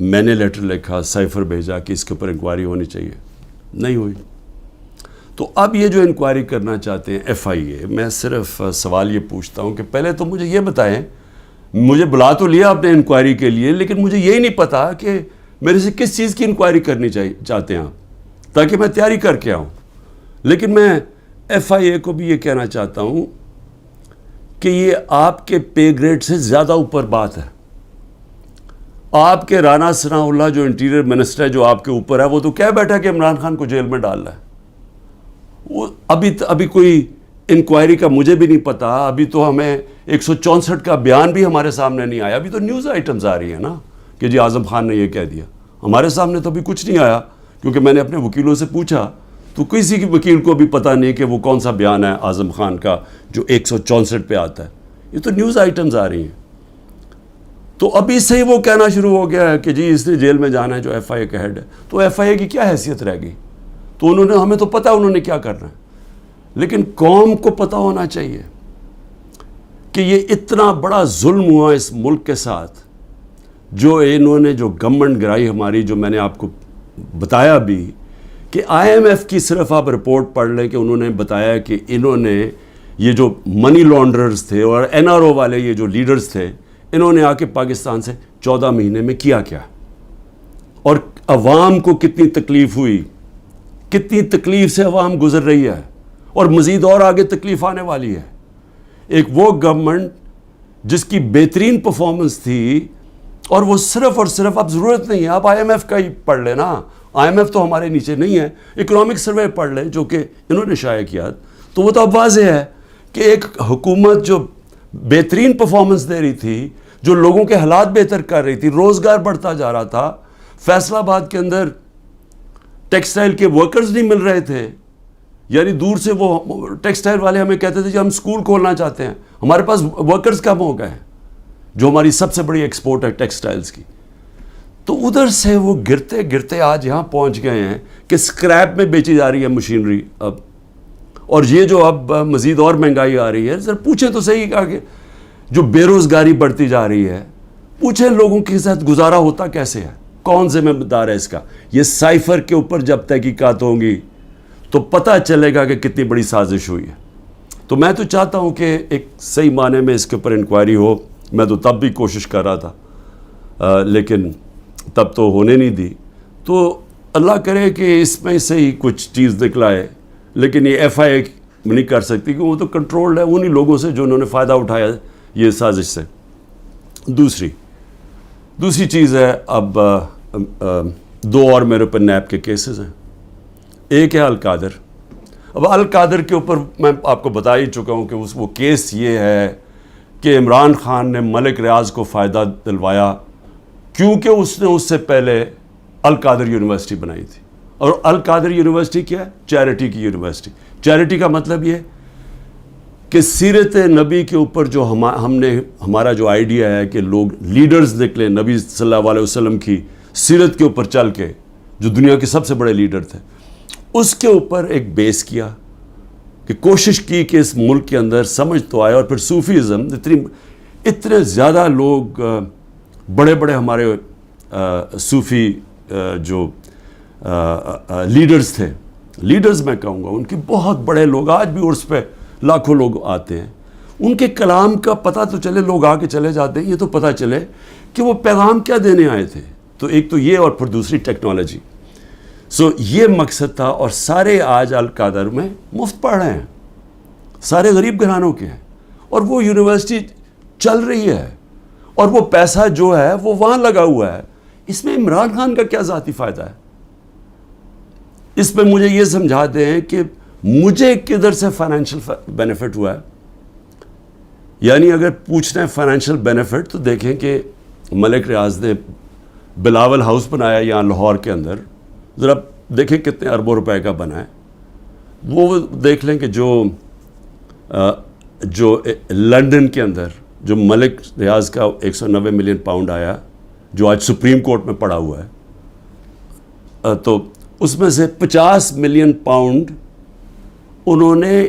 میں نے لیٹر لکھا, سائفر بھیجا کہ اس کے اوپر انکوائری ہونی چاہیے, نہیں ہوئی. تو اب یہ جو انکوائری کرنا چاہتے ہیں FIA, میں صرف سوال یہ پوچھتا ہوں کہ پہلے تو مجھے یہ بتائیں, مجھے بلا تو لیا آپ نے انکوائری کے لیے, لیکن مجھے یہی نہیں پتا کہ میرے سے کس چیز کی انکوائری کرنی چاہتے ہیں آپ, تاکہ میں تیاری کر کے آؤں. لیکن میں FIA کو بھی یہ کہنا چاہتا ہوں کہ یہ آپ کے پے گریڈ سے زیادہ اوپر بات ہے. آپ کے رانا ثناء اللہ جو انٹیریئر منسٹر ہے, جو آپ کے اوپر ہے, وہ تو کہہ بیٹھا کہ عمران خان کو جیل میں ڈال رہا ہے. وہ ابھی کوئی انکوائری کا مجھے بھی نہیں پتا. ابھی تو ہمیں 164 کا بیان بھی ہمارے سامنے نہیں آیا. ابھی تو نیوز آئٹمز آ رہی ہیں نا کہ جی اعظم خان نے یہ کہہ دیا. ہمارے سامنے تو ابھی کچھ نہیں آیا, کیونکہ میں نے اپنے وکیلوں سے پوچھا تو کسی کی وکیل کو بھی پتہ نہیں کہ وہ کون سا بیان ہے اعظم خان کا جو 164 پہ آتا ہے. یہ تو نیوز آئٹمز آ رہی ہیں. تو ابھی سے ہی وہ کہنا شروع ہو گیا ہے کہ جی اس نے جیل میں جانا ہے جو FIA کا ہیڈ ہے. تو FIA کی کیا حیثیت رہ گئی؟ تو ہمیں تو پتہ انہوں نے کیا کرنا ہے, لیکن قوم کو پتہ ہونا چاہیے کہ یہ اتنا بڑا ظلم ہوا اس ملک کے ساتھ, جو انہوں نے جو گورنمنٹ گرائی ہماری, جو میں نے آپ کو بتایا بھی کہ IMF کی صرف آپ رپورٹ پڑھ لیں کہ انہوں نے بتایا کہ انہوں نے یہ جو منی لانڈررز تھے اور NRO والے یہ جو لیڈرز تھے, انہوں نے آ کے پاکستان سے 14 مہینے میں کیا کیا, اور عوام کو کتنی تکلیف ہوئی, کتنی تکلیف سے عوام گزر رہی ہے, اور مزید اور آگے تکلیف آنے والی ہے. ایک وہ گورنمنٹ جس کی بہترین پرفارمنس تھی, اور وہ صرف اور صرف, اب ضرورت نہیں ہے آپ IMF کا ہی پڑھ لیں نا, IMF تو ہمارے نیچے نہیں ہے, اکنامک سروے پڑھ لیں جو کہ انہوں نے شائع کیا, تو وہ تو اب واضح ہے کہ ایک حکومت جو بہترین پرفارمنس دے رہی تھی, جو لوگوں کے حالات بہتر کر رہی تھی, روزگار بڑھتا جا رہا تھا. فیصل آباد کے اندر ٹیکسٹائل کے ورکرز نہیں مل رہے تھے, یعنی دور سے وہ ٹیکسٹائل والے ہمیں کہتے تھے کہ ہم سکول کھولنا چاہتے ہیں, ہمارے پاس ورکرز کم ہو گئے ہیں, جو ہماری سب سے بڑی ایکسپورٹ ہے ٹیکسٹائلز کی. تو ادھر سے وہ گرتے گرتے آج یہاں پہنچ گئے ہیں کہ اسکریپ میں بیچی جا رہی ہے مشینری اب, اور یہ جو اب مزید اور مہنگائی آ رہی ہے. ذرا پوچھیں تو صحیح کہ جو بے روزگاری بڑھتی جا رہی ہے, پوچھیں لوگوں کے ساتھ گزارا ہوتا کیسے ہے, کون ذمہ دار ہے اس کا. یہ سائفر کے اوپر جب تحقیقات ہوں گی تو پتہ چلے گا کہ کتنی بڑی سازش ہوئی ہے. تو میں تو چاہتا ہوں کہ ایک صحیح معنی میں اس کے اوپر انکوائری ہو. میں تو تب بھی کوشش کر رہا تھا, لیکن تب تو ہونے نہیں دی. تو اللہ کرے کہ اس میں سے ہی کچھ چیز نکلائے, لیکن یہ FIA نہیں کر سکتی کہ وہ تو کنٹرولڈ ہے انہی لوگوں سے جو انہوں نے فائدہ اٹھایا یہ سازش سے. دوسری چیز ہے, اب 2 اور میرے اوپر نیب کے کیسز ہیں. ایک ہے القادر. اب القادر کے اوپر میں آپ کو بتا ہی چکا ہوں کہ وہ کیس یہ ہے کہ عمران خان نے ملک ریاض کو فائدہ دلوایا کیونکہ اس نے اس سے پہلے القادر یونیورسٹی بنائی تھی. اور القادر یونیورسٹی کیا ہے؟ چیریٹی کی یونیورسٹی. چیریٹی کا مطلب یہ کہ سیرت نبی کے اوپر جو ہمارا جو آئیڈیا ہے کہ لوگ لیڈرز نکلے نبی صلی اللہ علیہ وسلم کی سیرت کے اوپر چل کے, جو دنیا کے سب سے بڑے لیڈر تھے, اس کے اوپر ایک بیس کیا کہ کوشش کی کہ اس ملک کے اندر سمجھ تو آئے. اور پھر صوفیزم, اتنے زیادہ لوگ بڑے بڑے ہمارے صوفی جو لیڈرز تھے, لیڈرز میں کہوں گا, ان کے بہت بڑے لوگ آج بھی عرس پہ لاکھوں لوگ آتے ہیں. ان کے کلام کا پتہ تو چلے, لوگ آ کے چلے جاتے ہیں, یہ تو پتہ چلے کہ وہ پیغام کیا دینے آئے تھے. تو ایک تو یہ, اور پھر دوسری ٹیکنالوجی. یہ مقصد تھا. اور سارے آج القادر میں مفت پڑھ رہے ہیں, سارے غریب گھرانوں کے ہیں, اور وہ یونیورسٹی چل رہی ہے, اور وہ پیسہ جو ہے وہ وہاں لگا ہوا ہے. اس میں عمران خان کا کیا ذاتی فائدہ ہے؟ اس میں مجھے یہ سمجھا دیں کہ مجھے کدھر سے فائنینشیل بینیفٹ ہوا ہے. یعنی اگر پوچھنا ہے فائنینشیل بینیفٹ, تو دیکھیں کہ ملک ریاض نے بلاول ہاؤس بنایا یہاں لاہور کے اندر, ذرا دیکھیں کتنے اربوں روپے کا بنا ہے. وہ دیکھ لیں کہ جو لنڈن کے اندر جو ملک ریاض کا 190 ملین پاؤنڈ آیا, جو آج سپریم کورٹ میں پڑا ہوا ہے, تو اس میں سے 50 ملین پاؤنڈ انہوں نے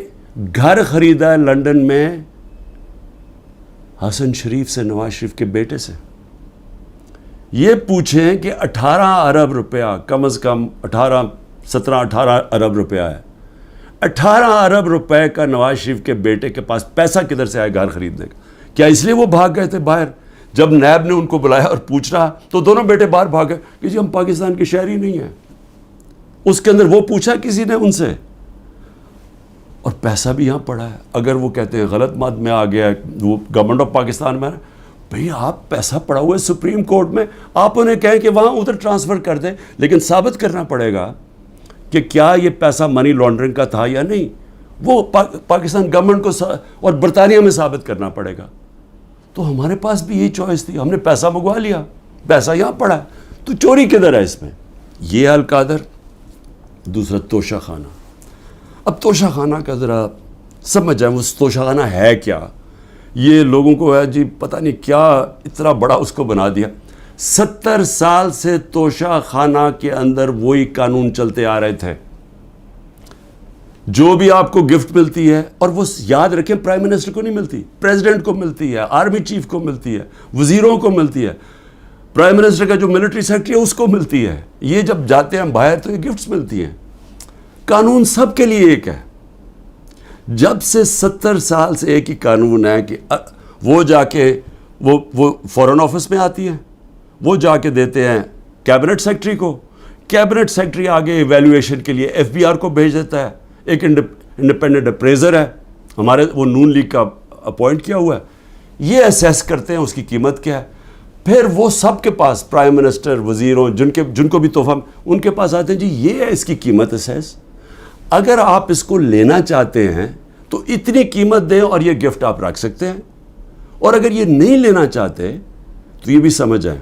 گھر خریدا ہے لنڈن میں حسن شریف سے, نواز شریف کے بیٹے سے. یہ پوچھیں کہ 18 ارب روپیہ کم از کم 18 ارب روپیہ ہے. 18 ارب روپے کا نواز شریف کے بیٹے کے پاس پیسہ کدھر سے آئے گھر خریدنے کا؟ کیا اس لیے وہ بھاگ گئے تھے باہر؟ جب نیب نے ان کو بلایا اور پوچھ رہا تو دونوں بیٹے باہر بھاگ گئے کہ جی ہم پاکستان کے شہری نہیں ہیں. اس کے اندر وہ پوچھا کسی نے ان سے؟ اور پیسہ بھی یہاں پڑا ہے. اگر وہ کہتے ہیں غلط مات میں آ گیا وہ گورنمنٹ آف پاکستان میں، بھئی آپ پیسہ پڑا ہوا ہے سپریم کورٹ میں، آپ انہیں کہیں کہ وہاں ادھر ٹرانسفر کر دیں، لیکن ثابت کرنا پڑے گا کہ کیا یہ پیسہ منی لانڈرنگ کا تھا یا نہیں. وہ پاکستان گورنمنٹ کو اور برطانیہ میں ثابت کرنا پڑے گا. تو ہمارے پاس بھی یہی چوائس تھی، ہم نے پیسہ منگوا لیا، پیسہ یہاں پڑا ہے، تو چوری کدھر ہے اس میں؟ یہ القادر. دوسرا توشہ خانہ. اب توشہ خانہ کا ذرا سمجھ جائیں وہ توشہ خانہ ہے کیا. یہ لوگوں کو ہے جی پتہ نہیں کیا اتنا بڑا اس کو بنا دیا. 70 سال سے توشہ خانہ کے اندر وہی قانون چلتے آ رہے تھے. جو بھی آپ کو گفٹ ملتی ہے، اور وہ یاد رکھیں پرائم منسٹر کو نہیں ملتی، پریزیڈنٹ کو ملتی ہے، آرمی چیف کو ملتی ہے، وزیروں کو ملتی ہے، پرائم منسٹر کا جو ملٹری سیکرٹری ہے اس کو ملتی ہے. یہ جب جاتے ہیں باہر تو یہ گفٹس ملتی ہیں. قانون سب کے لیے ایک ہے. جب سے 70 سال سے ایک ہی قانون ہے کہ وہ جا کے وہ فورن آفس میں آتی ہیں، وہ جا کے دیتے ہیں کیبنٹ سیکرٹری کو، کیبنٹ سیکرٹری آگے ایویلویشن کے لیے ایف بی آر کو بھیج دیتا ہے. ایک انڈیپینڈنٹ اپریزر ہے ہمارے، وہ نون لیگ کا اپوائنٹ کیا ہوا ہے، یہ اسیس کرتے ہیں اس کی قیمت کیا ہے. پھر وہ سب کے پاس پرائم منسٹر، وزیروں، جن کو بھی تحفہ ان کے پاس آتے ہیں جی یہ ہے اس کی قیمت اسیس. اگر آپ اس کو لینا چاہتے ہیں تو اتنی قیمت دیں اور یہ گفٹ آپ رکھ سکتے ہیں. اور اگر یہ نہیں لینا چاہتے تو یہ بھی سمجھ جائیں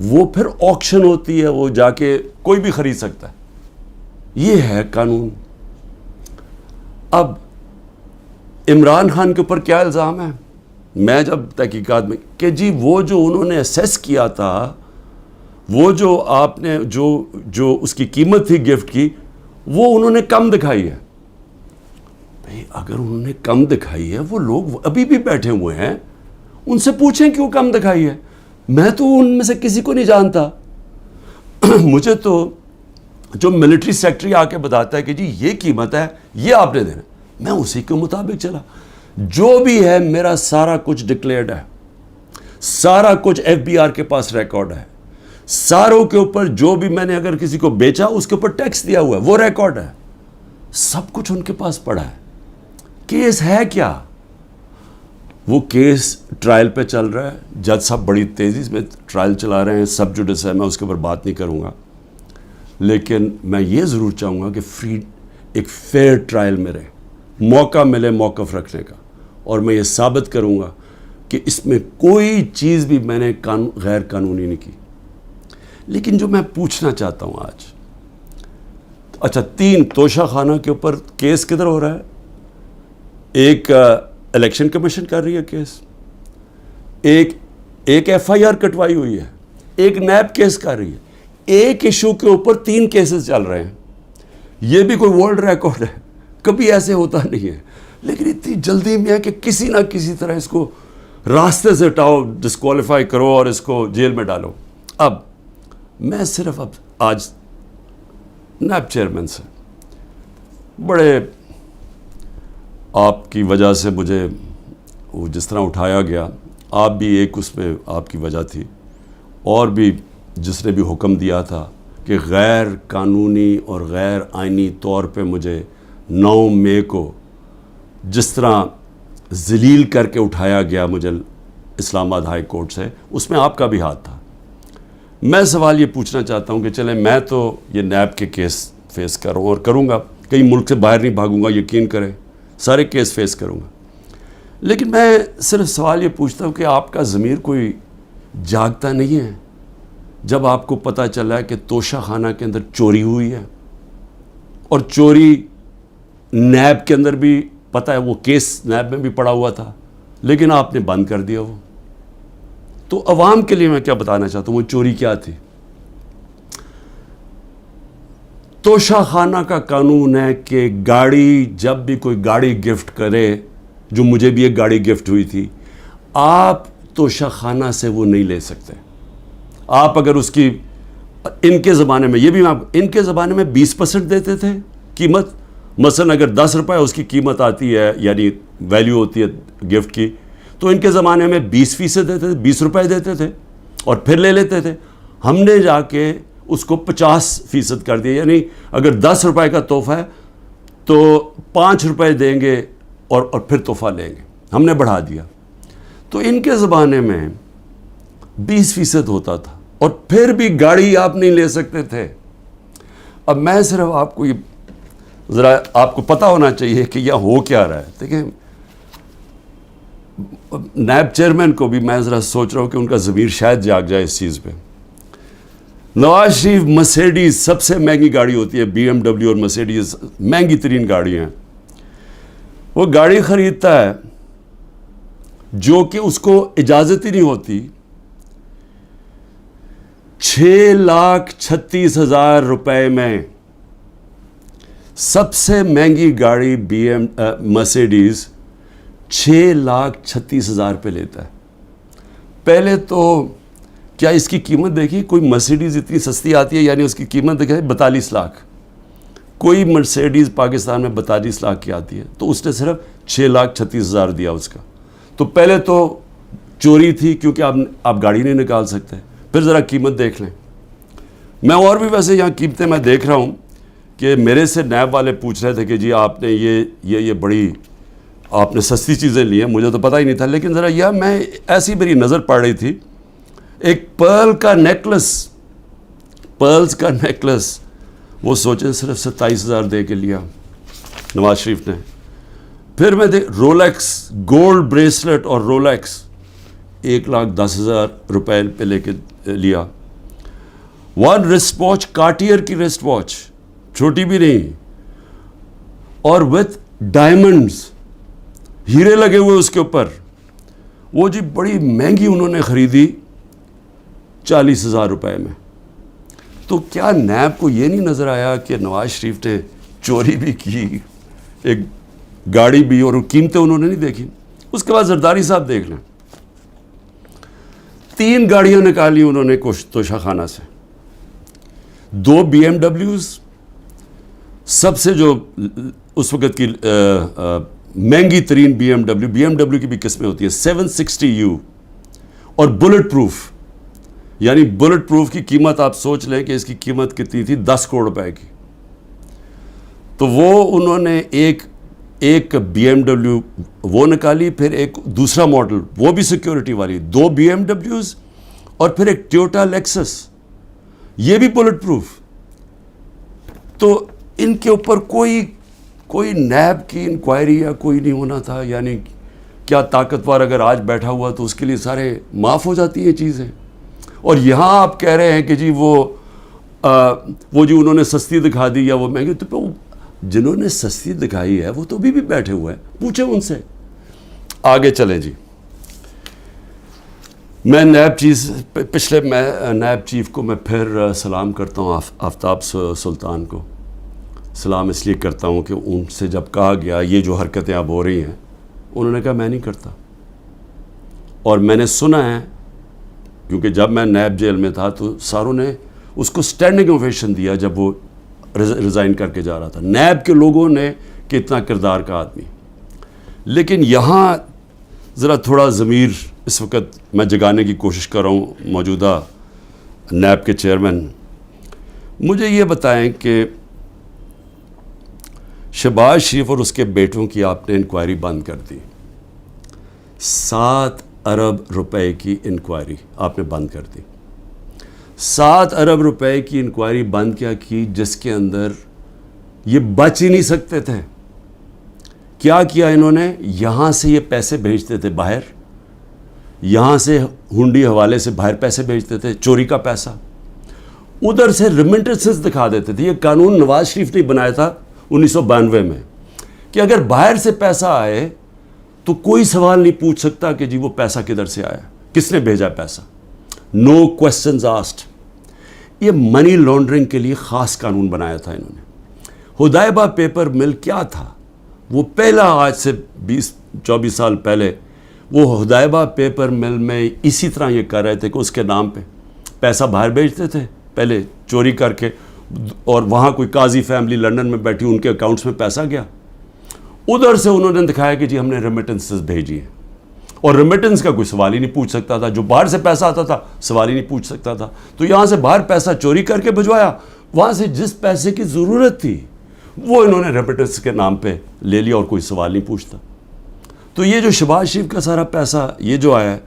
وہ پھر آکشن ہوتی ہے، وہ جا کے کوئی بھی خرید سکتا ہے. یہ ہے قانون. اب عمران خان کے اوپر کیا الزام ہے؟ میں جب تحقیقات میں کہ جی وہ جو انہوں نے اسیس کیا تھا، وہ جو آپ نے جو اس کی قیمت تھی گفٹ کی، وہ انہوں نے کم دکھائی ہے. بھئی اگر انہوں نے کم دکھائی ہے، وہ لوگ ابھی بھی بیٹھے ہوئے ہیں، ان سے پوچھیں کیوں کم دکھائی ہے. میں تو ان میں سے کسی کو نہیں جانتا. مجھے تو جو ملٹری سیکرٹری آ کے بتاتا ہے کہ جی یہ قیمت ہے، یہ آپ نے دینا، میں اسی کے مطابق چلا. جو بھی ہے میرا سارا کچھ ڈکلیئرڈ ہے، سارا کچھ ایف بی آر کے پاس ریکارڈ ہے. ساروں کے اوپر جو بھی میں نے اگر کسی کو بیچا اس کے اوپر ٹیکس دیا ہوا ہے وہ ریکارڈ ہے. سب کچھ ان کے پاس پڑا ہے. کیس ہے کیا؟ وہ کیس ٹرائل پہ چل رہا ہے. جج صاحب بڑی تیزی میں ٹرائل چلا رہے ہیں. سب جوڈس ہے، میں اس کے اوپر بات نہیں کروں گا، لیکن میں یہ ضرور چاہوں گا کہ ایک فیئر ٹرائل میں رہے، موقع ملے موقف رکھنے کا. اور میں یہ ثابت کروں گا کہ اس میں کوئی چیز بھی میں نے غیر قانونی نہیں کی. لیکن جو میں پوچھنا چاہتا ہوں آج، اچھا 3 توشہ خانہ کے اوپر کیس کدھر ہو رہا ہے؟ ایک الیکشن کمیشن کر رہی ہے کیس، ایک ایف آئی آر کٹوائی ہوئی ہے، ایک نیب کیس کر رہی ہے. ایک ایشو کے اوپر 3 کیسز چل رہے ہیں. یہ بھی کوئی ورلڈ ریکارڈ ہے، کبھی ایسے ہوتا نہیں ہے. لیکن اتنی جلدی میں ہے کہ کسی نہ کسی طرح اس کو راستے سے ہٹاؤ، ڈسکوالیفائی کرو اور اس کو جیل میں ڈالو. اب میں صرف آج نیب چیئرمین سے بڑے آپ کی وجہ سے مجھے وہ جس طرح اٹھایا گیا، آپ بھی ایک اس میں آپ کی وجہ تھی، اور بھی جس نے بھی حکم دیا تھا کہ غیر قانونی اور غیر آئینی طور پہ مجھے 9 مئی کو جس طرح ذلیل کر کے اٹھایا گیا مجھے اسلام آباد ہائی کورٹ سے، اس میں آپ کا بھی ہاتھ تھا. میں سوال یہ پوچھنا چاہتا ہوں کہ چلیں میں تو یہ نیب کے کیس فیس کر رہا ہوں اور کروں گا، کئی ملک سے باہر نہیں بھاگوں گا، یقین کریں سارے کیس فیس کروں گا. لیکن میں صرف سوال یہ پوچھتا ہوں کہ آپ کا ضمیر کوئی جاگتا نہیں ہے جب آپ کو پتہ چلا ہے کہ توشہ خانہ کے اندر چوری ہوئی ہے، اور چوری نیب کے اندر بھی پتہ ہے، وہ کیس نیب میں بھی پڑا ہوا تھا، لیکن آپ نے بند کر دیا وہ. تو عوام کے لیے میں کیا بتانا چاہتا ہوں، وہ چوری کیا تھی؟ توشہ خانہ کا قانون ہے کہ گاڑی، جب بھی کوئی گاڑی گفٹ کرے، جو مجھے بھی ایک گاڑی گفٹ ہوئی تھی، آپ توشہ خانہ سے وہ نہیں لے سکتے. آپ اگر اس کی ان کے زمانے میں، یہ بھی ان کے زمانے میں 20% دیتے تھے قیمت. مثلا اگر 10 روپے اس کی قیمت آتی ہے، یعنی ویلیو ہوتی ہے گفٹ کی، تو ان کے زمانے میں 20% دیتے تھے، 20 روپے دیتے تھے اور پھر لے لیتے تھے. ہم نے جا کے اس کو 50% کر دیا، یعنی اگر 10 روپے کا تحفہ ہے تو 5 روپے دیں گے اور پھر تحفہ لیں گے. ہم نے بڑھا دیا. تو ان کے زمانے میں 20% ہوتا تھا اور پھر بھی گاڑی آپ نہیں لے سکتے تھے. اب میں صرف آپ کو یہ ذرا آپ کو پتہ ہونا چاہیے کہ یہ ہو کیا رہا ہے. دیکھیں نیب چیئرمین کو بھی میں ذرا سوچ رہا ہوں کہ ان کا ضمیر شاید جاگ جائے اس چیز پہ. نواز شریف مرسیڈیز سب سے مہنگی گاڑی ہوتی ہے، بی ایم ڈبلیو اور مرسیڈیز مہنگی ترین گاڑی ہیں. وہ گاڑی خریدتا ہے جو کہ اس کو اجازت ہی نہیں ہوتی. 6,36,000 روپے میں سب سے مہنگی گاڑی مرسیڈیز 6,36,000 پہ لیتا ہے. پہلے تو کیا اس کی قیمت دیکھی؟ کوئی مرسیڈیز اتنی سستی آتی ہے، یعنی اس کی قیمت دیکھیں 42 لاکھ. کوئی مرسیڈیز پاکستان میں 42 لاکھ کی آتی ہے، تو اس نے صرف 6,36,000 دیا اس کا. تو پہلے تو چوری تھی کیونکہ آپ گاڑی نہیں نکال سکتے. پھر ذرا قیمت دیکھ لیں. میں اور بھی ویسے یہاں قیمتیں میں دیکھ رہا ہوں کہ میرے سے نیب والے پوچھ رہے تھے کہ جی آپ نے یہ بڑی آپ نے سستی چیزیں لی ہیں. مجھے تو پتہ ہی نہیں تھا، لیکن ذرا میں ایسی میری نظر پڑ رہی تھی. ایک پرلز کا نیکلس وہ سوچیں صرف 27,000 دے کے لیا نواز شریف نے. پھر میں رولیکس گولڈ بریسلٹ اور رولیکس 1,10,000 روپے پہ لے کے لیا. 1 رسٹ واچ کارٹیئر کی رسٹ واچ، چھوٹی بھی نہیں، اور وتھ ڈائمنڈز، ہیرے لگے ہوئے اس کے اوپر. وہ جی بڑی مہنگی انہوں نے خریدی 40,000 روپے میں. تو کیا نیب کو یہ نہیں نظر آیا کہ نواز شریف نے چوری بھی کی، ایک گاڑی بھی، اور قیمتیں انہوں نے نہیں دیکھی؟ اس کے بعد زرداری صاحب دیکھ لیں، 3 گاڑیاں نکالی انہوں نے توشہ خانہ سے. 2 بی ایم ڈبلیوز، سب سے جو اس وقت کی مہنگی ترین بی ایم ڈبلیو کی بھی قسمیں ہوتی ہیں 760U، اور بلٹ پروف. یعنی بلٹ پروف کی قیمت آپ سوچ لیں کہ اس کی قیمت کتنی تھی، 10 کروڑ روپے کی. تو وہ انہوں نے ایک بی ایم ڈبلیو وہ نکالی، پھر ایک دوسرا ماڈل وہ بھی سیکیورٹی والی، 2 بی ایم ڈبلیوز، اور پھر ایک ٹویوٹا لیکسس، یہ بھی بلٹ پروف. تو ان کے اوپر کوئی نیب کی انکوائری یا کوئی نہیں ہونا تھا. یعنی کیا طاقتور اگر آج بیٹھا ہوا تو اس کے لیے سارے معاف ہو جاتی ہیں چیزیں. اور یہاں آپ کہہ رہے ہیں کہ جی وہ جو انہوں نے سستی دکھا دی یا وہ مہنگی. تو جنہوں نے سستی دکھائی ہے وہ تو ابھی بھی بیٹھے ہوئے ہیں، پوچھیں ان سے. آگے چلیں جی. میں نیب چیف کو میں پھر سلام کرتا ہوں، آفتاب سلطان کو سلام اس لیے کرتا ہوں کہ ان سے جب کہا گیا یہ جو حرکتیں اب ہو رہی ہیں، انہوں نے کہا میں نہیں کرتا. اور میں نے سنا ہے، کیونکہ جب میں نیب جیل میں تھا تو ساروں نے اس کو اسٹینڈنگ اوویشن دیا جب وہ ریزائن کر کے جا رہا تھا. نیب کے لوگوں نے کہ اتنا کردار کا آدمی. لیکن یہاں ذرا تھوڑا ضمیر اس وقت میں جگانے کی کوشش کر رہا ہوں. موجودہ نیب کے چیئرمین مجھے یہ بتائیں کہ شہباز شریف اور اس کے بیٹوں کی آپ نے انکوائری بند کر دی. 7 ارب روپے کی انکوائری آپ نے بند کر دی. 7 ارب روپے کی انکوائری بند کیا کی، جس کے اندر یہ بچ ہی نہیں سکتے تھے. کیا کیا انہوں نے؟ یہاں سے یہ پیسے بھیجتے تھے باہر، یہاں سے ہنڈی حوالے سے باہر پیسے بھیجتے تھے، چوری کا پیسہ. ادھر سے ریمنٹنسز دکھا دیتے تھے. یہ قانون نواز شریف نے بنایا تھا 1992 میں کہ اگر باہر سے پیسہ آئے تو کوئی سوال نہیں پوچھ سکتا کہ جی وہ پیسہ کدھر سے آیا، کس نے بھیجا پیسہ. نو کوسچنز آسکڈ. یہ منی لانڈرنگ کے لیے خاص قانون بنایا تھا انہوں نے. حدیبہ پیپر مل کیا تھا؟ وہ پہلا، آج سے 20-24 سال پہلے وہ حدیبہ پیپر مل میں اسی طرح یہ کر رہے تھے کہ اس کے نام پہ پیسہ باہر بھیجتے تھے پہلے چوری کر کے, اور وہاں کوئی قاضی فیملی لنڈن میں بیٹھی, ان کے اکاؤنٹس میں پیسہ گیا, ادھر سے انہوں نے دکھایا کہ جی ہم نے ریمیٹنسز بھیجی ہیں, اور ریمیٹنس کا کوئی سوال ہی نہیں پوچھ سکتا تھا, جو باہر سے پیسہ آتا تھا سوال ہی نہیں پوچھ سکتا تھا. تو یہاں سے باہر پیسہ چوری کر کے بھجوایا, وہاں سے جس پیسے کی ضرورت تھی وہ انہوں نے ریمیٹنس کے نام پہ لے لیا, اور کوئی سوال نہیں پوچھتا. تو یہ جو شہباز شریف کا سارا پیسہ یہ جو آیا ہے,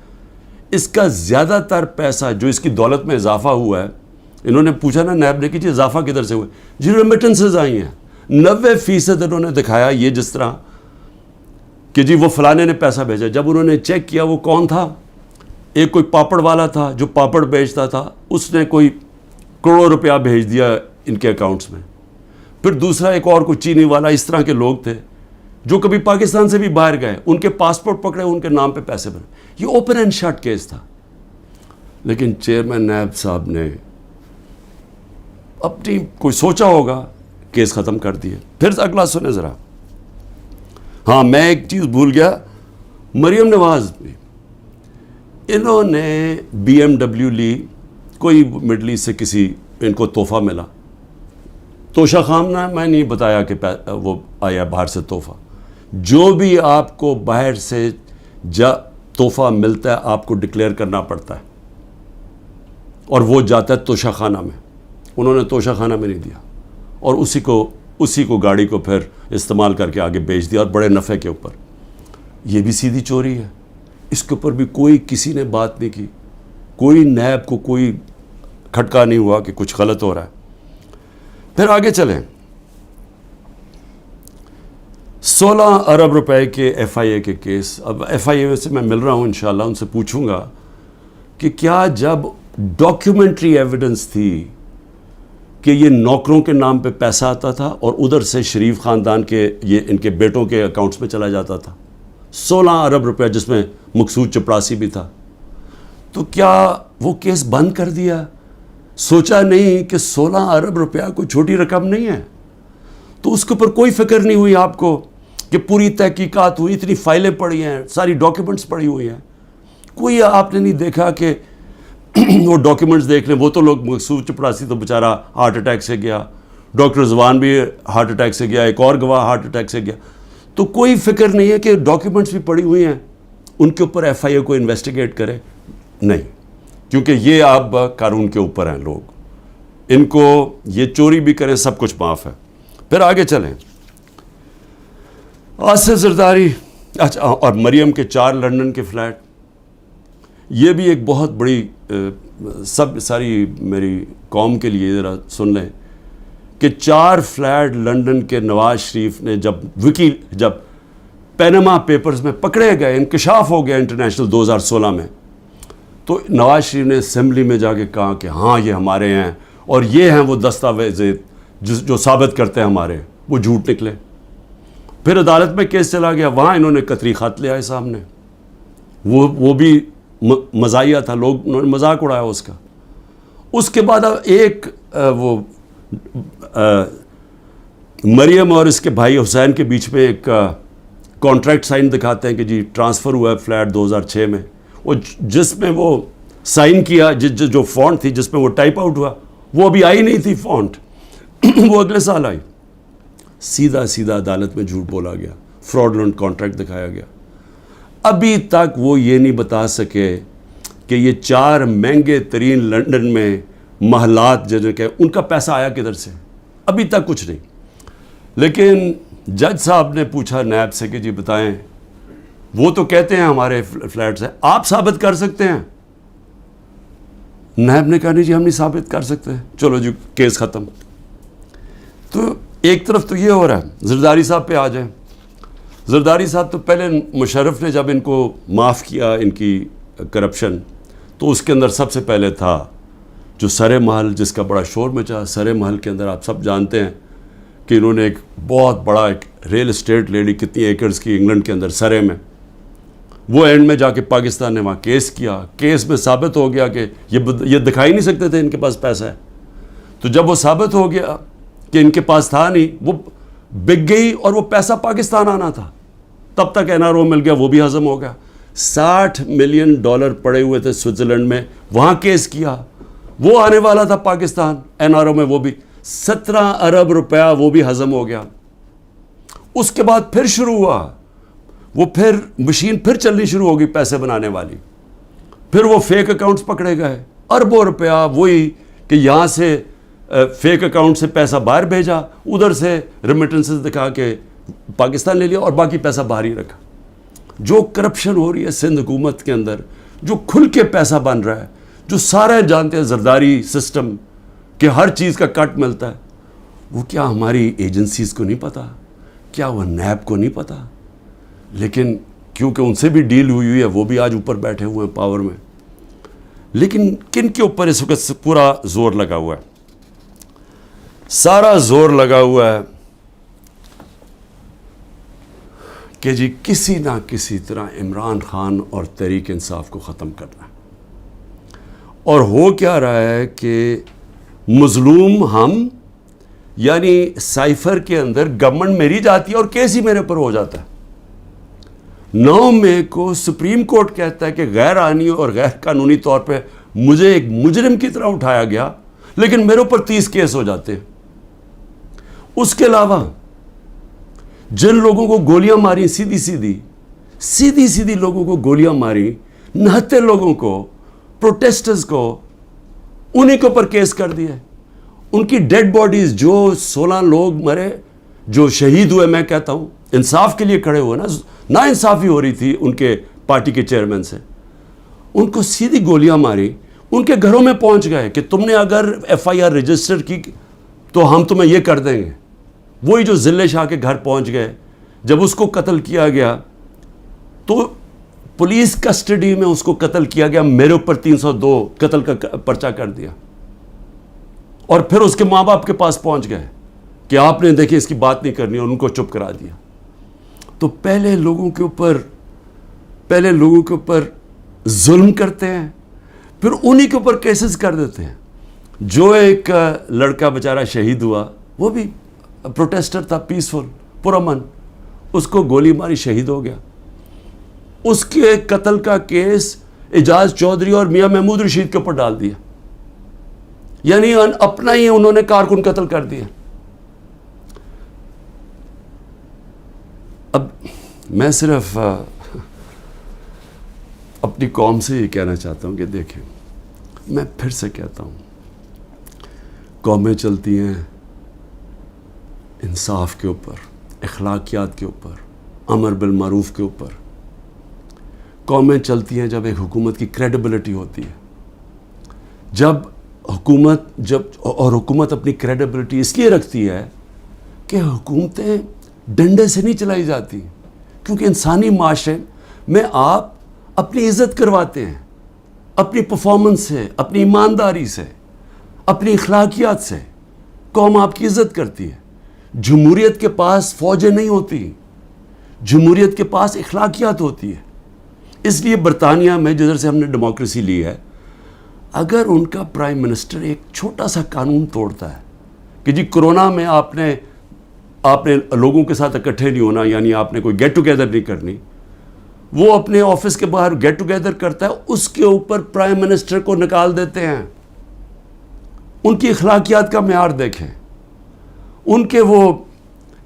اس کا زیادہ تر پیسہ جو اس کی دولت میں اضافہ ہوا ہے, انہوں نے پوچھا نا نیب نے کہ جی اضافہ کدھر سے ہوا, جی ریمیٹنسز آئی ہیں. 90% انہوں نے دکھایا یہ جس طرح کہ جی وہ فلانے نے پیسہ بھیجا. جب انہوں نے چیک کیا وہ کون تھا, ایک کوئی پاپڑ والا تھا جو پاپڑ بیچتا تھا, اس نے کوئی کروڑوں روپیہ بھیج دیا ان کے اکاؤنٹس میں. پھر دوسرا ایک اور کوئی چینی والا, اس طرح کے لوگ تھے جو کبھی پاکستان سے بھی باہر گئے, ان کے پاسپورٹ پکڑے, ان کے نام پہ پیسے بنے. یہ اوپن اینڈ شٹ کیس تھا. لیکن چیئرمین نیب صاحب نے اپنی کوئی سوچا ہوگا, کیس ختم کر دیے. پھر اگلا سنیں ذرا. ہاں میں ایک چیز بھول گیا, مریم نواز بھی, انہوں نے BMW لی, کوئی مڈل ایسٹ سے کسی ان کو تحفہ ملا. توشہ خامنہ میں نہیں بتایا کہ وہ آیا باہر سے تحفہ. جو بھی آپ کو باہر سے تحفہ ملتا ہے آپ کو ڈکلیئر کرنا پڑتا ہے, اور وہ جاتا ہے توشہ خانہ میں. انہوں نے توشہ خانہ میں نہیں دیا, اور اسی کو گاڑی کو پھر استعمال کر کے آگے بیچ دیا, اور بڑے نفع کے اوپر. یہ بھی سیدھی چوری ہے. اس کے اوپر بھی کوئی کسی نے بات نہیں کی, کوئی نیب کو کوئی کھٹکا نہیں ہوا کہ کچھ غلط ہو رہا ہے. پھر آگے چلیں. 16 ارب روپے کے FIA کے کیس. اب FIA سے میں مل رہا ہوں, انشاءاللہ ان سے پوچھوں گا کہ کیا جب ڈاکیومنٹری ایویڈنس تھی کہ یہ نوکروں کے نام پہ پیسہ آتا تھا اور ادھر سے شریف خاندان کے یہ ان کے بیٹوں کے اکاؤنٹس میں چلا جاتا تھا 16 ارب روپے, جس میں مقصود چپڑاسی بھی تھا, تو کیا وہ کیس بند کر دیا؟ سوچا نہیں کہ 16 ارب روپیہ کوئی چھوٹی رقم نہیں ہے. تو اس کے اوپر کوئی فکر نہیں ہوئی آپ کو کہ پوری تحقیقات ہوئی, اتنی فائلیں پڑی ہیں, ساری ڈاکیومنٹس پڑی ہوئی ہیں, کوئی آپ نے نہیں دیکھا کہ وہ ڈاکیومنٹس دیکھ لیں. وہ تو لوگ, مقصود چپڑاسی تو بیچارہ ہارٹ اٹیک سے گیا, ڈاکٹر رضوان بھی ہارٹ اٹیک سے گیا, ایک اور گواہ ہارٹ اٹیک سے گیا. تو کوئی فکر نہیں ہے کہ ڈاکیومنٹس بھی پڑی ہوئی ہیں, ان کے اوپر FIA کو انویسٹیگیٹ کرے. نہیں, کیونکہ یہ اب قانون کے اوپر ہیں لوگ, ان کو یہ چوری بھی کریں سب کچھ معاف ہے. پھر آگے چلیں. آصف زرداری, اچھا, اور مریم کے 4 لندن کے فلیٹ. یہ بھی ایک بہت بڑی ساری میری قوم کے لیے ذرا سن لیں کہ 4 فلیٹ لندن کے نواز شریف نے جب پینما پیپرز میں پکڑے گئے, انکشاف ہو گیا انٹرنیشنل 2016 میں, تو نواز شریف نے اسمبلی میں جا کے کہا کہ ہاں یہ ہمارے ہیں, اور یہ ہیں وہ دستاویز جو ثابت کرتے ہیں ہمارے, وہ جھوٹ نکلے. پھر عدالت میں کیس چلا گیا, وہاں انہوں نے قطری خط لے آئے سامنے, وہ بھی مزاحیہ تھا, انہوں نے مذاق اڑایا اس کا. اس کے بعد اب ایک وہ مریم اور اس کے بھائی حسین کے بیچ میں ایک کانٹریکٹ سائن دکھاتے ہیں کہ جی ٹرانسفر ہوا ہے فلیٹ 2006 میں, وہ جس میں وہ سائن کیا, جو فونٹ تھی جس میں وہ ٹائپ آؤٹ ہوا, وہ ابھی آئی نہیں تھی فونٹ, وہ اگلے سال آئی. سیدھا عدالت میں جھوٹ بولا گیا, فراڈلنٹ کانٹریکٹ دکھایا گیا. ابھی تک وہ یہ نہیں بتا سکے کہ یہ 4 مہنگے ترین لندن میں محلات جو کہ ان کا پیسہ آیا کدھر سے, ابھی تک کچھ نہیں. لیکن جج صاحب نے پوچھا نیب سے کہ جی بتائیں, وہ تو کہتے ہیں ہمارے فلیٹس ہیں, آپ ثابت کر سکتے ہیں؟ نیب نے کہا نہیں جی ہم نہیں ثابت کر سکتے. چلو جی کیس ختم. تو ایک طرف تو یہ ہو رہا ہے. زرداری صاحب پہ آ جائیں. زرداری صاحب تو پہلے مشرف نے جب ان کو معاف کیا ان کی کرپشن, تو اس کے اندر سب سے پہلے تھا جو سرے محل, جس کا بڑا شور مچا. سرے محل کے اندر آپ سب جانتے ہیں کہ انہوں نے ایک بہت بڑا ایک ریل اسٹیٹ لے لی, کتنی ایکڑز کی, انگلینڈ کے اندر سرے میں. وہ اینڈ میں جا کے پاکستان نے وہاں کیس کیا. کیس میں ثابت ہو گیا کہ یہ دکھا ہی نہیں سکتے تھے ان کے پاس پیسہ ہے. تو جب وہ ثابت ہو گیا کہ ان کے پاس تھا نہیں, وہ بک گئی اور وہ پیسہ پاکستان آنا تھا. تب تک NRO مل گیا, وہ بھی ہضم ہو گیا. $60 ملین پڑے ہوئے تھے سوئٹزرلینڈ میں, وہاں کیس کیا. وہ آنے والا تھا پاکستان NRO میں، وہ بھی 17 ارب روپیہ وہ بھی ہضم ہو گیا. اس کے بعد پھر شروع ہوا، وہ پھر مشین پھر چلنی شروع ہوگی پیسے بنانے والی. پھر وہ فیک اکاؤنٹس پکڑے گئے، اربوں روپیہ وہی کہ یہاں سے فیک اکاؤنٹ سے پیسہ باہر بھیجا، ادھر سے ریمیٹنسز دکھا کے پاکستان لے لیا اور باقی پیسہ باہر ہی رکھا. جو کرپشن ہو رہی ہے سندھ حکومت کے اندر، جو کھل کے پیسہ بن رہا ہے، جو سارے جانتے ہیں زرداری سسٹم کہ ہر چیز کا کٹ ملتا ہے، وہ کیا ہماری ایجنسیز کو نہیں پتا؟ کیا وہ نیب کو نہیں پتا؟ لیکن کیونکہ ان سے بھی ڈیل ہوئی ہے، وہ بھی آج اوپر بیٹھے ہوئے ہیں پاور میں. لیکن کن کے اوپر اس وقت پورا زور لگا ہوا ہے؟ سارا زور لگا ہوا ہے کہ جی کسی نہ کسی طرح عمران خان اور تحریک انصاف کو ختم کرنا ہے. اور ہو کیا رہا ہے کہ مظلوم ہم، یعنی سائفر کے اندر گورنمنٹ میری جاتی ہے اور کیس ہی میرے پر ہو جاتا ہے. 9 مئی کو سپریم کورٹ کہتا ہے کہ غیر آئینی اور غیر قانونی طور پہ مجھے ایک مجرم کی طرح اٹھایا گیا، لیکن میرے اوپر 30 کیس ہو جاتے ہیں. اس کے علاوہ جن لوگوں کو گولیاں ماری سیدھی لوگوں کو گولیاں ماری، نہتے لوگوں کو، پروٹیسٹرز کو، انہی کے اوپر کیس کر دیا. ان کی ڈیڈ باڈیز، جو 16 لوگ مرے، جو شہید ہوئے، میں کہتا ہوں انصاف کے لیے کھڑے ہوئے نا انصافی ہو رہی تھی ان کے پارٹی کے چیئرمین سے، ان کو سیدھی گولیاں ماری، ان کے گھروں میں پہنچ گئے کہ تم نے اگر FIR رجسٹر کی تو ہم تمہیں یہ کر دیں گے. وہی جو ذلے شاہ کے گھر پہنچ گئے، جب اس کو قتل کیا گیا تو پولیس کسٹڈی میں اس کو قتل کیا گیا، میرے اوپر 302 قتل کا پرچہ کر دیا. اور پھر اس کے ماں باپ کے پاس پہنچ گئے کہ آپ نے دیکھیں اس کی بات نہیں کرنی، اور ان کو چپ کرا دیا. تو پہلے لوگوں کے اوپر ظلم کرتے ہیں، پھر انہی کے اوپر کیسز کر دیتے ہیں. جو ایک لڑکا بیچارہ شہید ہوا، وہ بھی پروٹیسٹر تھا، پیسفل، پرامن، اس کو گولی ماری، شہید ہو گیا. اس کے قتل کا کیس اعجاز چودھری اور میاں محمود رشید کے اوپر ڈال دیا. یعنی اپنا ہی انہوں نے کارکن قتل کر دیا. اب میں صرف اپنی قوم سے یہ کہنا چاہتا ہوں کہ دیکھیں، میں پھر سے کہتا ہوں، قومیں چلتی ہیں انصاف کے اوپر، اخلاقیات کے اوپر، امر بالمعروف کے اوپر. قومیں چلتی ہیں جب ایک حکومت کی کریڈیبلٹی ہوتی ہے. اور حکومت اپنی کریڈیبلٹی اس لیے رکھتی ہے کہ حکومتیں ڈنڈے سے نہیں چلائی جاتی، کیونکہ انسانی معاشرے میں آپ اپنی عزت کرواتے ہیں، اپنی پرفارمنس سے، اپنی ایمانداری سے، اپنی اخلاقیات سے قوم آپ کی عزت کرتی ہے. جمہوریت کے پاس فوجیں نہیں ہوتی، جمہوریت کے پاس اخلاقیات ہوتی ہے. اس لیے برطانیہ میں جدھر سے ہم نے ڈیموکریسی لی ہے، اگر ان کا پرائم منسٹر ایک چھوٹا سا قانون توڑتا ہے کہ جی کرونا میں آپ نے لوگوں کے ساتھ اکٹھے نہیں ہونا، یعنی آپ نے کوئی گیٹ ٹوگیدر نہیں کرنی، وہ اپنے آفس کے باہر گیٹ ٹوگیدر کرتا ہے، اس کے اوپر پرائم منسٹر کو نکال دیتے ہیں. ان کی اخلاقیات کا معیار دیکھیں. ان کے وہ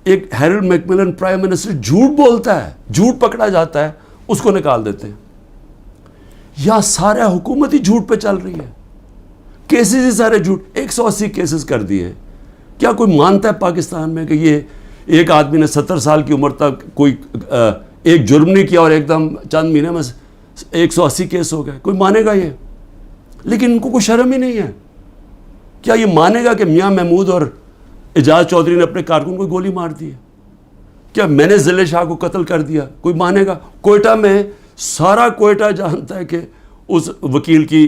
ایک ہیرلڈ میکملن پرائم منسٹر جھوٹ بولتا ہے، جھوٹ پکڑا جاتا ہے، اس کو نکال دیتے ہیں. یا سارا حکومت ہی جھوٹ پہ چل رہی ہے، کیسز ہی سارے جھوٹ، 180 کیسز کر دیے. کیا کوئی مانتا ہے پاکستان میں کہ یہ ایک آدمی نے 70 سال کی عمر تک کوئی ایک جرم نہیں کیا اور ایک دم چند مہینے میں 180 کیس ہو گئے؟ کوئی مانے گا یہ؟ لیکن ان کو کوئی شرم ہی نہیں ہے. کیا یہ مانے گا کہ میاں محمود اور اعجاز چودھری نے اپنے کارکن کو گولی مار دی ہے؟ کیا میں نے ذلے شاہ کو قتل کر دیا؟ کوئی مانے گا؟ کوئٹہ میں سارا کوئٹہ جانتا ہے کہ اس وکیل کی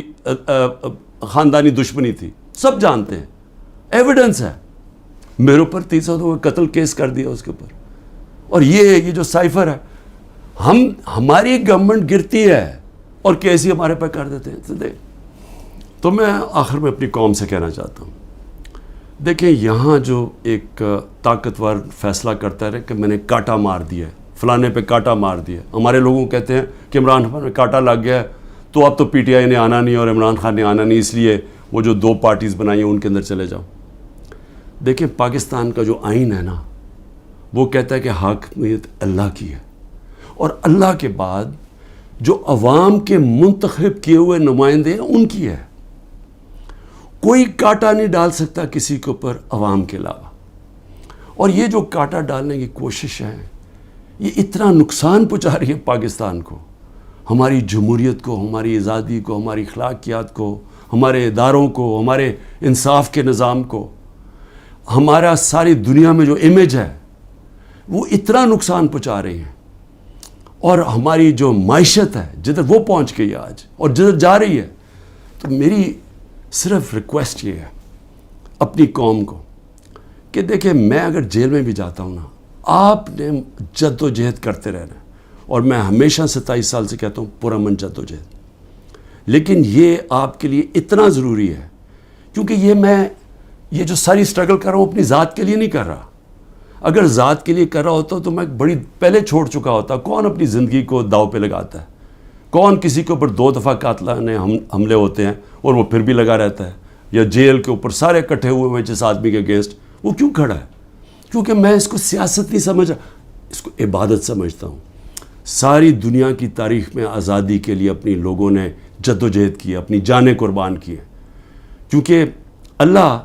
خاندانی دشمنی تھی، سب جانتے ہیں، ایویڈنس ہے. میرے اوپر 302 قتل کیس کر دیا اس کے اوپر. اور یہ جو سائفر ہے، ہماری گورنمنٹ گرتی ہے اور کیس ہی ہمارے پہ کر دیتے ہیں. تو میں آخر میں اپنی قوم سے کہنا چاہتا ہوں، دیکھیں یہاں جو ایک طاقتور فیصلہ کرتا ہے کہ میں نے کاٹا مار دیا ہے، فلانے پہ کاٹا مار دیا. ہمارے لوگوں کہتے ہیں کہ عمران خان میں کاٹا لگ گیا ہے تو اب تو PTI نے آنا نہیں اور عمران خان نے آنا نہیں، اس لیے وہ جو 2 پارٹیز بنائی ہیں ان کے اندر چلے جاؤ. دیکھیں پاکستان کا جو آئین ہے نا وہ کہتا ہے کہ حاکمیت اللہ کی ہے، اور اللہ کے بعد جو عوام کے منتخب کیے ہوئے نمائندے ہیں ان کی ہے. کوئی کانٹا نہیں ڈال سکتا کسی کے اوپر عوام کے علاوہ. اور یہ جو کانٹا ڈالنے کی کوشش ہے یہ اتنا نقصان پہنچا رہی ہے پاکستان کو، ہماری جمہوریت کو، ہماری آزادی کو، ہماری اخلاقیات کو، ہمارے اداروں کو، ہمارے انصاف کے نظام کو، ہمارا ساری دنیا میں جو امیج ہے وہ اتنا نقصان پہنچا رہی ہیں. اور ہماری جو معیشت ہے جدھر وہ پہنچ گئی آج اور جدھر جا رہی ہے. تو میری صرف ریکویسٹ یہ ہے اپنی قوم کو کہ دیکھیں میں اگر جیل میں بھی جاتا ہوں نا، آپ نے جد و جہد کرتے رہنا ہے. اور میں ہمیشہ 27 سال سے کہتا ہوں پرامن جد و جہد. لیکن یہ آپ کے لیے اتنا ضروری ہے کیونکہ یہ جو ساری اسٹرگل کر رہا ہوں اپنی ذات کے لیے نہیں کر رہا. اگر ذات کے لیے کر رہا ہوتا تو میں بڑی پہلے چھوڑ چکا ہوتا. کون اپنی زندگی کو داؤ پہ لگاتا ہے؟ کون کسی کے اوپر 2 دفعہ قاتلانہ حملے ہوتے ہیں اور وہ پھر بھی لگا رہتا ہے؟ یا جیل کے اوپر سارے اکٹھے ہوئے ہیں جس آدمی کے اگینسٹ، وہ کیوں کھڑا ہے؟ کیونکہ میں اس کو سیاست نہیں سمجھا، اس کو عبادت سمجھتا ہوں. ساری دنیا کی تاریخ میں آزادی کے لیے اپنی لوگوں نے جد و جہد کی، اپنی جانیں قربان کی ہیں. کیونکہ اللہ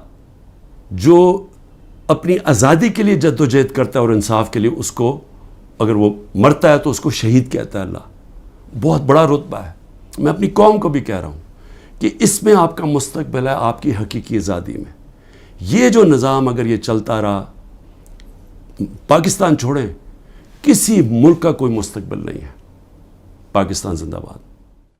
جو اپنی آزادی کے لیے جد و جہد کرتا ہے اور انصاف کے لیے، اس کو اگر وہ مرتا ہے تو اس کو شہید کہتا ہے. اللہ بہت بڑا رتبہ ہے. میں اپنی قوم کو بھی کہہ رہا ہوں کہ اس میں آپ کا مستقبل ہے، آپ کی حقیقی آزادی میں. یہ جو نظام اگر یہ چلتا رہا، پاکستان چھوڑیں، کسی ملک کا کوئی مستقبل نہیں ہے. پاکستان زندہ باد.